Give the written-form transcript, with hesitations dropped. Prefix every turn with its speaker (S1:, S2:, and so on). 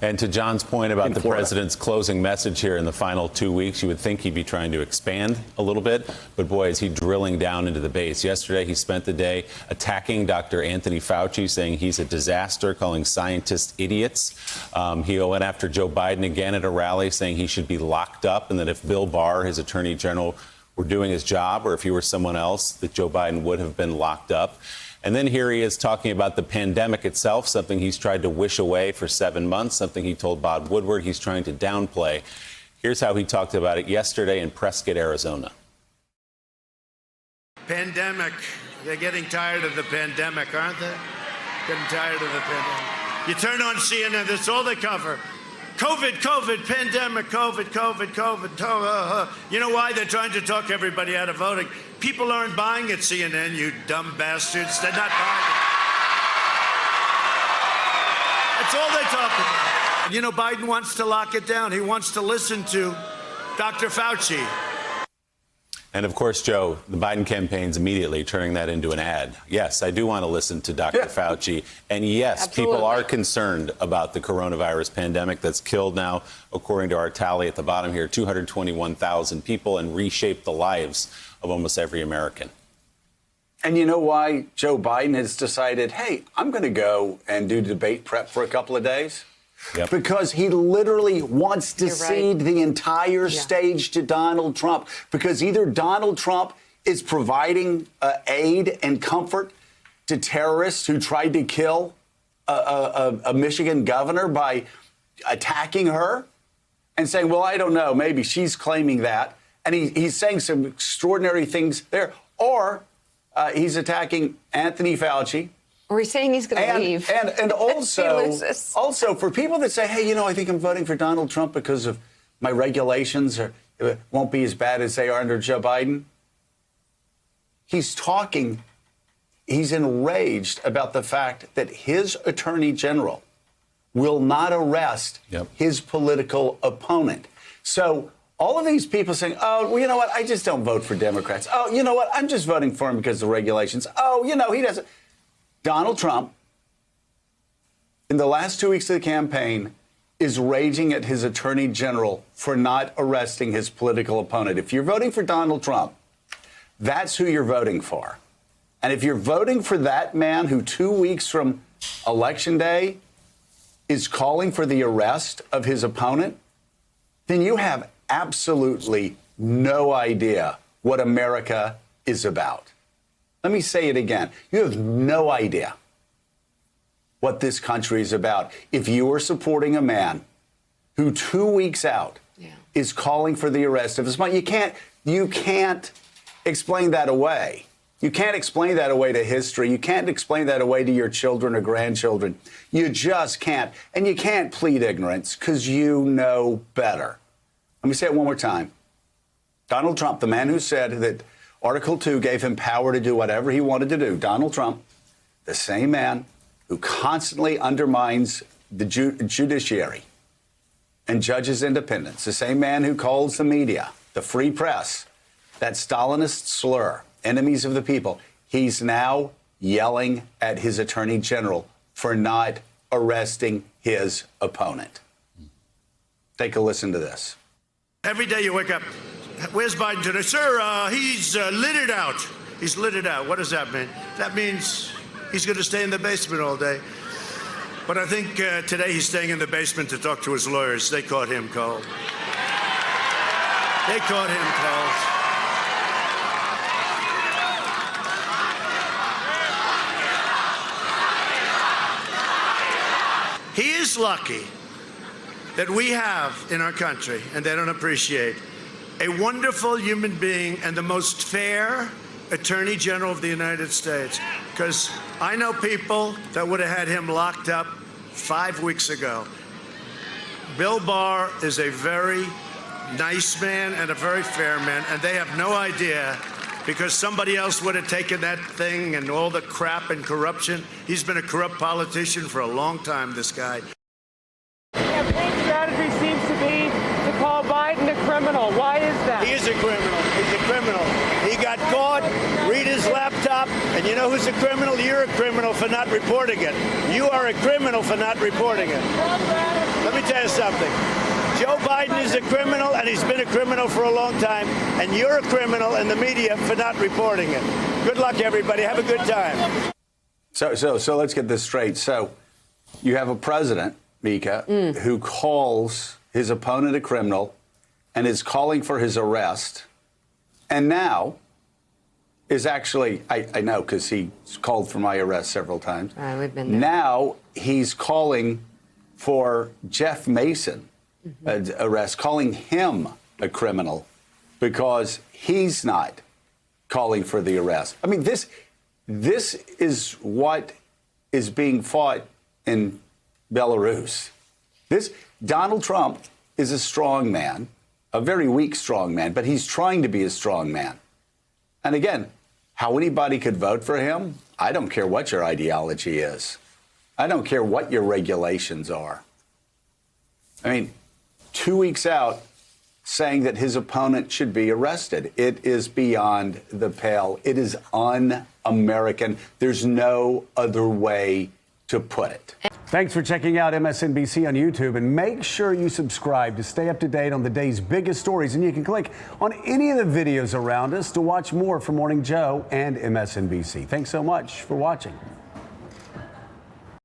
S1: And to John's point about the president's closing message here in the final 2 weeks, you would think he'd be trying to expand a little bit. But boy, is he drilling down into the base. Yesterday, he spent the day attacking Dr. Anthony Fauci, saying he's a disaster, calling scientists idiots. He went after Joe Biden again at a rally, saying he should be locked up, and that if Bill Barr, his attorney general, were doing his job, or if he were someone else, that Joe Biden would have been locked up. And then here he is talking about the pandemic itself, something he's tried to wish away for 7 months, something he told Bob Woodward he's trying to downplay. Here's how he talked about it yesterday in Prescott, Arizona.
S2: Pandemic. They're getting tired of the pandemic, aren't they? Getting tired of the pandemic. You turn on CNN, that's all they cover. COVID, pandemic, COVID. You know why? They're trying to talk everybody out of voting. People aren't buying at CNN, you dumb bastards. They're not buying it. That's all they talk about. You know, Biden wants to lock it down. He wants to listen to Dr. Fauci.
S1: And of course, Joe, the Biden campaign's immediately turning that into an ad. Yes, I do want to listen to Dr. Fauci. And yes,
S3: Absolutely.
S1: People are concerned about the coronavirus pandemic that's killed now, according to our tally at the bottom here, 221,000 people and reshaped the lives of almost every American.
S4: And you know why Joe Biden has decided, hey, I'm going to go and do debate prep for a couple of days?
S1: Yep.
S4: Because he literally wants to cede the entire stage to Donald Trump. Because either Donald Trump is providing aid and comfort to terrorists who tried to kill a Michigan governor by attacking her and saying, well, I don't know, maybe she's claiming that. And he's saying some extraordinary things there. Or he's attacking Anthony Fauci.
S3: Or he's saying he's going to leave.
S4: And also for people that say, hey, you know, I think I'm voting for Donald Trump because of my regulations or it won't be as bad as they are under Joe Biden. He's enraged about the fact that his attorney general will not arrest his political opponent. So all of these people saying, oh, well, you know what? I just don't vote for Democrats. Oh, you know what? I'm just voting for him because of the regulations. Oh, you know, he doesn't. Donald Trump, in the last 2 weeks of the campaign, is raging at his attorney general for not arresting his political opponent. If you're voting for Donald Trump, that's who you're voting for. And if you're voting for that man who 2 weeks from Election Day is calling for the arrest of his opponent, then you have absolutely no idea what America is about. Let me say it again. You have no idea what this country is about if you are supporting a man who 2 weeks out is calling for the arrest of his opponent. You can't explain that away. You can't explain that away to history. You can't explain that away to your children or grandchildren. You just can't. And you can't plead ignorance because you know better. Let me say it one more time. Donald Trump, the man who said that Article 2 gave him power to do whatever he wanted to do. Donald Trump, the same man who constantly undermines the judiciary and judges' independence, the same man who calls the media, the free press, that Stalinist slur, enemies of the people. He's now yelling at his attorney general for not arresting his opponent. Take a listen to this.
S2: Every day you wake up, where's Biden today? Sir, he's lit it out. He's lit it out. What does that mean? That means he's going to stay in the basement all day. But I think today he's staying in the basement to talk to his lawyers. They caught him cold. They caught him cold. He is lucky that we have in our country, and they don't appreciate, a wonderful human being and the most fair Attorney General of the United States. Because I know people that would have had him locked up 5 weeks ago. Bill Barr is a very nice man and a very fair man, and they have no idea because somebody else would have taken that thing and all the crap and corruption. He's been a corrupt politician for a long time, this guy.
S5: Campaign strategy seems to be to call Biden a criminal. Why is that?
S2: He is a criminal. He's a criminal. He got caught, read his laptop, and you know who's a criminal? You're a criminal for not reporting it. You are a criminal for not reporting it. Let me tell you something. Joe Biden is a criminal, and he's been a criminal for a long time, and you're a criminal in the media for not reporting it. Good luck, everybody. Have a good time.
S4: So let's get this straight. So you have a president, Mika, who calls his opponent a criminal and is calling for his arrest, and now is actually, I know because he's called for my arrest several times.
S3: We've been there.
S4: Now he's calling for Jeff Mason arrest, calling him a criminal because he's not calling for the arrest. I mean, this is what is being fought in Belarus. Donald Trump is a strong man, a very weak strong man, but he's trying to be a strong man. And again, how anybody could vote for him, I don't care what your ideology is. I don't care what your regulations are. I mean, 2 weeks out, saying that his opponent should be arrested. It is beyond the pale. It is un-American. There's no other way to put it.
S6: Thanks for checking out MSNBC on YouTube, and make sure you subscribe to stay up to date on the day's biggest stories. And you can click on any of the videos around us to watch more from Morning Joe and MSNBC. Thanks so much for watching.